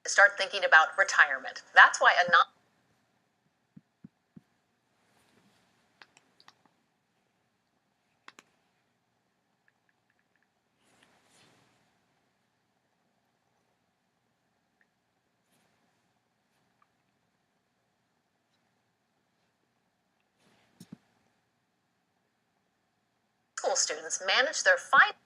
start thinking about retirement. That's why a non school students manage their finances.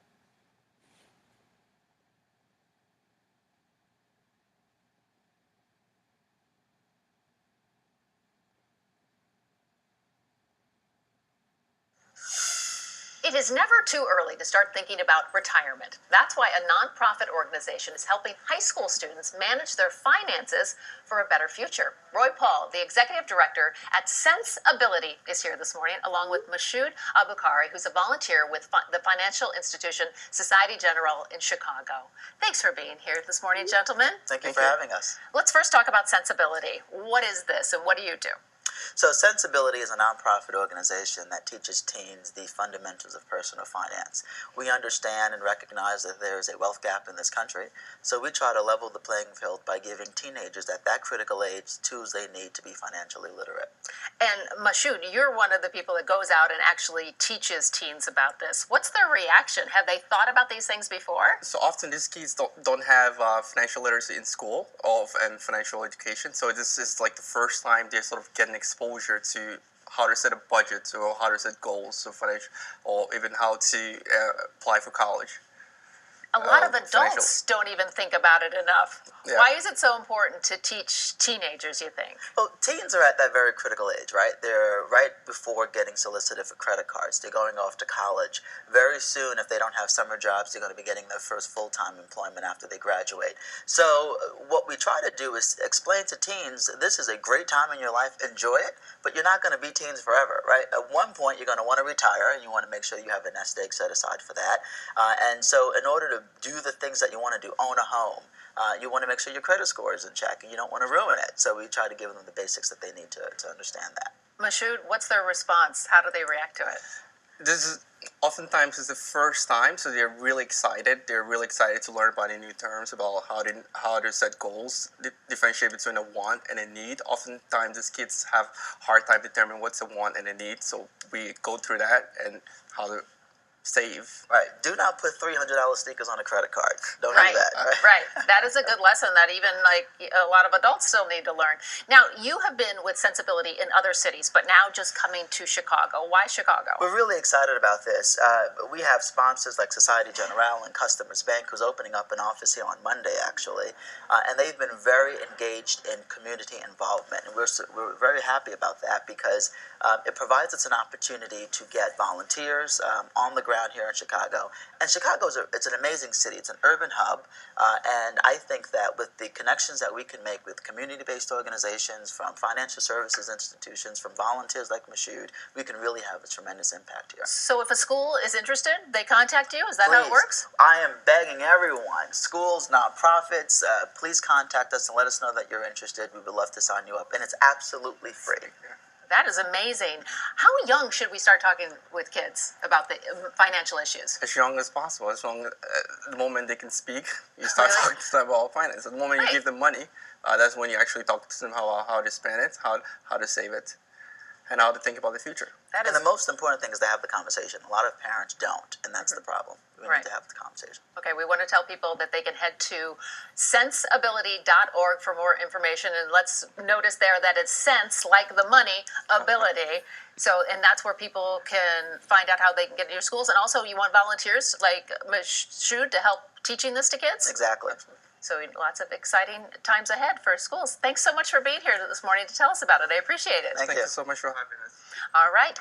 It is never too early to start thinking about retirement. That's why a nonprofit organization is helping high school students manage their finances for a better future. Roy Paul, the executive director at Sensibility, is here this morning, along with Mashud Abukari, who's a volunteer with the financial institution Society General in Chicago. Thanks for being here this morning, gentlemen. Thank you for having us. Let's first talk about Sensibility. What is this and what do you do? So Sensibility is a nonprofit organization that teaches teens the fundamentals of personal finance. We understand and recognize that there is a wealth gap in this country, so we try to level the playing field by giving teenagers at that critical age tools they need to be financially literate. And Mashud, you're one of the people that goes out and actually teaches teens about this. What's their reaction? Have they thought about these things before? So often these kids don't have financial literacy in school and financial education. So this is like the first time they're sort of getting exposure to how to set a budget or how to set goals for financial, or even how to apply for college. A lot of adults don't even think about it enough. Yeah. Why is it so important to teach teenagers, you think? Well, teens are at that very critical age, right? They're right before getting solicited for credit cards. They're going off to college. Very soon, if they don't have summer jobs, they're going to be getting their first full-time employment after they graduate. So what we try to do is explain to teens, this is a great time in your life, enjoy it, but you're not going to be teens forever, right? At one point, you're going to want to retire, and you want to make sure you have a nest egg set aside for that. And so in order to do the things that you want to do, own a home, you want to make sure your credit score is in check, and you don't want to ruin it. So we try to give them the basics that they need to understand that. Mashud, what's their response? How do they react to it? This is oftentimes is the first time, so they're really excited. They're really excited to learn about the new terms, about how to set goals, differentiate between a want and a need. Oftentimes, these kids have hard time determining what's a want and a need, so we go through that and how to save. Right. Do not put $300 sneakers on a credit card. Don't Right. do that. Right. That is a good lesson that even like a lot of adults still need to learn. Now, you have been with Sensibility in other cities, but now just coming to Chicago. Why Chicago? We're really excited about this. We have sponsors like Society General and Customers Bank, who's opening up an office here on Monday, actually. And they've been very engaged in community involvement. And we're very happy about that because it provides us an opportunity to get volunteers on the ground here in Chicago. And Chicago it's an amazing city. It's an urban hub. And I think that with the connections that we can make with community-based organizations, from financial services institutions, from volunteers like Mashud, we can really have a tremendous impact here. So if a school is interested, they contact you? Is that how it works? I am begging everyone, schools, nonprofits, please contact us and let us know that you're interested. We would love to sign you up. And it's absolutely free. That is amazing. How young should we start talking with kids about the financial issues? As young as possible. As long as the moment they can speak, you start talking to them about finance. The moment you give them money, that's when you actually talk to them how to spend it, how to save it, and how to think about the future. And the most important thing is to have the conversation. A lot of parents don't, and that's the problem. We need to have the conversation. Okay, we want to tell people that they can head to sensibility.org for more information. And let's notice there that it's sense, like the money, ability. So, and that's where people can find out how they can get into your schools. And also, you want volunteers like Mashud to help teaching this to kids? Exactly. So lots of exciting times ahead for schools. Thanks so much for being here this morning to tell us about it. I appreciate it. Thank you so much for having us. All right.